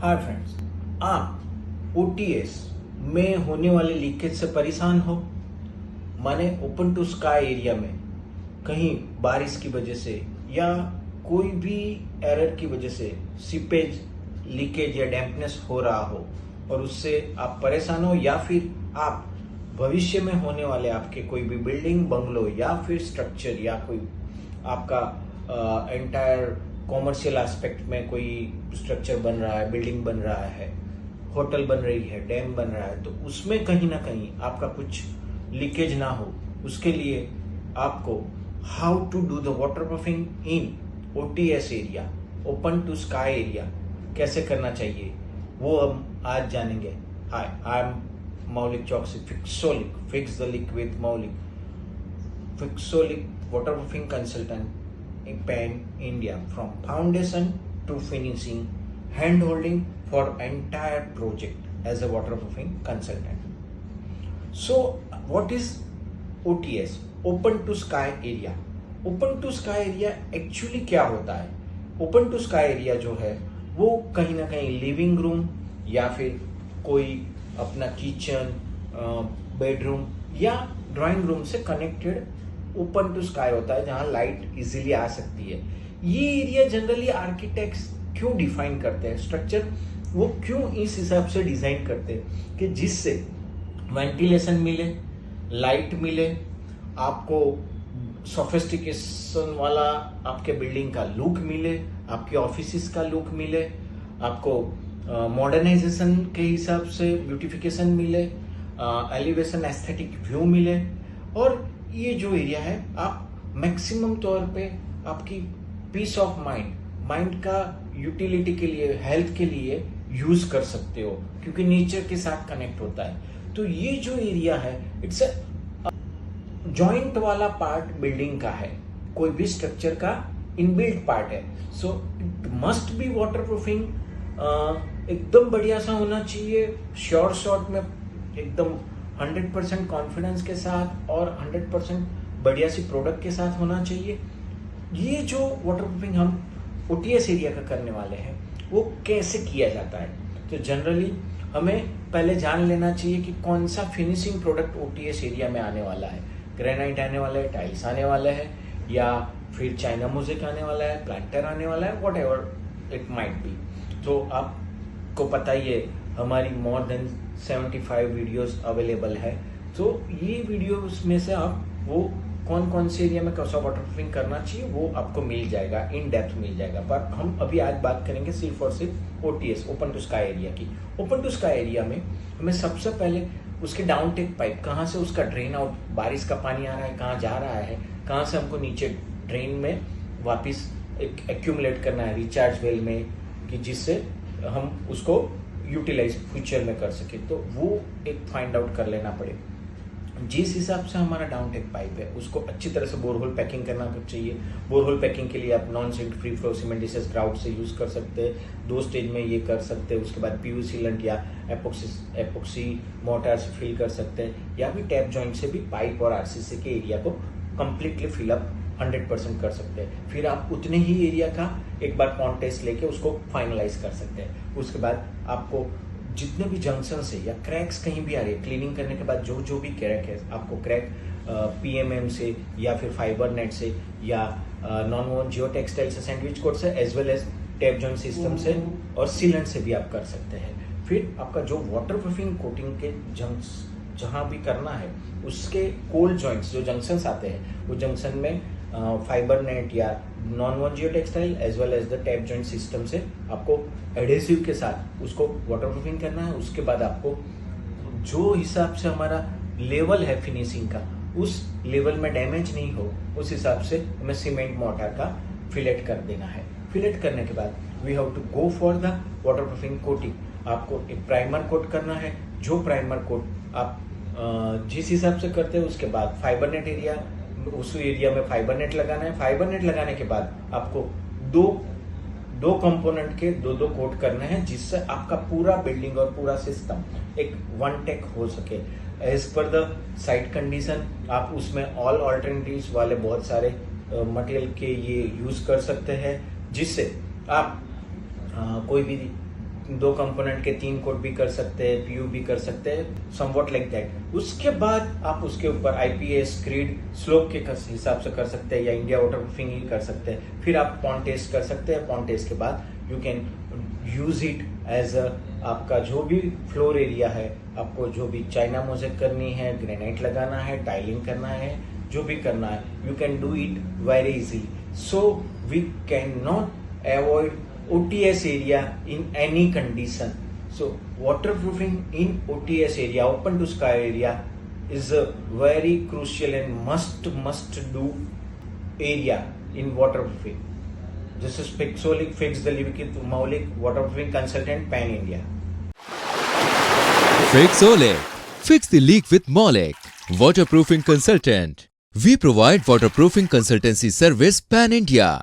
Hi friends, आप OTS में होने वाले लीकेज से परेशान हो? माने ओपन टू स्काई एरिया में कहीं बारिश की वजह से या कोई भी एरर की वजह से सीपेज लीकेज या डैम्पनेस हो रहा हो और उससे आप परेशान हो, या फिर आप भविष्य में होने वाले आपके कोई भी बिल्डिंग, बंगलो या फिर स्ट्रक्चर या कोई आपका एंटायर कॉमर्शियल एस्पेक्ट में कोई स्ट्रक्चर बन रहा है, बिल्डिंग बन रहा है, होटल बन रही है, डैम बन रहा है, तो उसमें कहीं ना कहीं आपका कुछ लीकेज ना हो, उसके लिए आपको how to do the waterproofing in OTS area, open to sky area कैसे करना चाहिए वो हम आज जानेंगे। हाय, आई एम मौलिक चौकसी, फिक्सोलिक, फिक्स द लीक विद मौलिक, फिक्सोलिक waterproofing consultant in Pan India, from foundation to finishing, hand holding for entire project as a waterproofing consultant. So what is OTS, open to sky area? Open to sky area actually क्या होता है? Open to sky area जो है वो कहीं ना कहीं living room या फिर कोई अपना किचन, बेडरूम या ड्राइंग रूम से कनेक्टेड ओपन टू स्काई होता है, जहां लाइट इजीली आ सकती है। ये एरिया जनरली आर्किटेक्ट्स क्यों डिफाइन करते हैं, स्ट्रक्चर वो क्यों इस हिसाब से डिजाइन करते हैं कि जिससे वेंटिलेशन मिले, लाइट मिले, आपको सोफिस्टिकेशन वाला आपके बिल्डिंग का लुक मिले, आपके ऑफिस का लुक मिले, आपको मॉडर्नाइजेशन के हिसाब से ब्यूटिफिकेशन मिले, एलिवेशन एस्थेटिक व्यू मिले। और ये जो एरिया है आप मैक्सिमम तौर पे आपकी पीस ऑफ माइंड का यूटिलिटी के लिए, हेल्थ के लिए यूज कर सकते हो, क्योंकि नेचर के साथ कनेक्ट होता है। तो ये जो एरिया है इट्स जॉइंट वाला पार्ट बिल्डिंग का है, कोई भी स्ट्रक्चर का इनबिल्ट पार्ट है। So it must be water proofing, एकदम बढ़िया सा होना चाहिए, श्योर शॉट में एकदम 100% कॉन्फिडेंस के साथ और 100% बढ़िया सी प्रोडक्ट के साथ होना चाहिए। ये जो वाटर प्रूफिंग हम ओटीएस एरिया का करने वाले हैं वो कैसे किया जाता है? तो जनरली हमें पहले जान लेना चाहिए कि कौन सा फिनिशिंग प्रोडक्ट ओटीएस एरिया में आने वाला है। ग्रेनाइट आने वाला है, टाइल्स आने वाला है, या फिर चाइना मोज़ेक आने वाला है, प्लांटर आने वाला है, what ever it might be. तो आपको पता ही है हमारी मोर देन 75 वीडियोस अवेलेबल है। तो ये वीडियोस में से आप वो कौन कौन से एरिया में कैसा वाटर प्रूफिंग करना चाहिए वो आपको मिल जाएगा, इन डेप्थ मिल जाएगा। पर हम अभी आज बात करेंगे सिर्फ और सिर्फ OTS, open to sky area की। ओपन टू स्काई एरिया में हमें सबसे पहले उसके डाउन टेक पाइप, कहाँ से उसका ड्रेन आउट, बारिश का पानी आ रहा है, कहाँ जा रहा है, कहाँ से हमको नीचे ड्रेन में वापिस एक्यूमुलेट करना है रिचार्ज वेल में, कि जिससे हम उसको यूटिलाइज फ्यूचर में कर सके। तो वो एक फाइंड आउट कर लेना पड़े। जिस हिसाब से हमारा डाउन टेक पाइप है उसको अच्छी तरह से बोरहोल पैकिंग करना चाहिए। बोरहोल पैकिंग के लिए आप non silt free flow cementitious grout से यूज कर सकते हैं, 2 स्टेज में ये कर सकते हैं। उसके बाद पीयू सीलेंट या एपोक्सी मोर्टार से फिल कर सकते हैं, या फिर टैप जॉइंट से भी पाइप और आरसीसी के एरिया को कंप्लीटली फिलअप 100% कर सकते हैं। फिर आप उतने ही एरिया का एक बार पॉन्ड टेस्ट लेके उसको फाइनलाइज कर सकते हैं। उसके बाद आपको जितने भी जंक्शन से या क्रैक्स कहीं भी आ रही है, क्लीनिंग करने के बाद जो भी क्रैक है, आपको क्रैक पीएमएम से या फिर फाइबर नेट से या नॉन वोन जियो टेक्सटाइल से, सैंडविच कोट से, as well as tape joint system से और सीलेंट से भी आप कर सकते हैं। फिर आपका जो वाटर प्रूफिंग कोटिंग के जहां भी करना है उसके कोल्ड जॉइंट्स जो जंक्शंस आते हैं, वो जंक्शन में फाइबर नेट या non woven geotextile as well as the tape joint system से आपको एडेसिव के साथ उसको वाटर प्रूफिंग करना है। उसके बाद आपको जो हिसाब से हमारा लेवल है फिनिशिंग का, उस लेवल में डैमेज नहीं हो, उस हिसाब से हमें सीमेंट मोर्टार का फिलेट कर देना है। फिलेट करने के बाद we have to go for the waterproofing coating. आपको एक प्राइमर कोट करना है। जो प्राइमर कोट आप जिस हिसाब से करते हैं, उसके बाद फाइबर नेट एरिया, उस एरिया में फाइबर नेट लगाना है। फाइबर नेट लगाने के बाद आपको दो कंपोनेंट के दो कोट करने हैं, जिससे आपका पूरा बिल्डिंग और पूरा सिस्टम एक वन टेक हो सके। As per the site condition आप उसमें ऑल ऑल्टरनेटिव्स वाले बहुत सारे मटेरियल के ये यूज कर सकते हैं, जिससे आप कोई भी 2 कंपोनेंट के 3 कोट भी कर सकते हैं, पीयू भी कर सकते हैं, समवॉट लाइक दैट। उसके बाद आप उसके ऊपर आईपीएस, क्रीड, स्लोप के हिसाब से कर सकते हैं, या इंडिया वाटरप्रूफिंग ही कर सकते हैं। फिर आप पॉन्ड टेस्ट कर सकते हैं। पॉन्ड टेस्ट के बाद you can use it as a, आपका जो भी फ्लोर एरिया है, आपको जो भी चाइना मोजेक करनी है, ग्रेनाइट लगाना है, टाइलिंग करना है, जो भी करना है, you can do it very easily. So we can not avoid OTS area in any condition. So waterproofing in OTS area, open to sky area, is a very crucial and must do area in waterproofing. This is Fixolic, Fix the Livkit Maulik, waterproofing consultant, Pan India. Fixolic. Fix the leak with Maulik. Waterproofing consultant. We provide waterproofing consultancy service Pan India.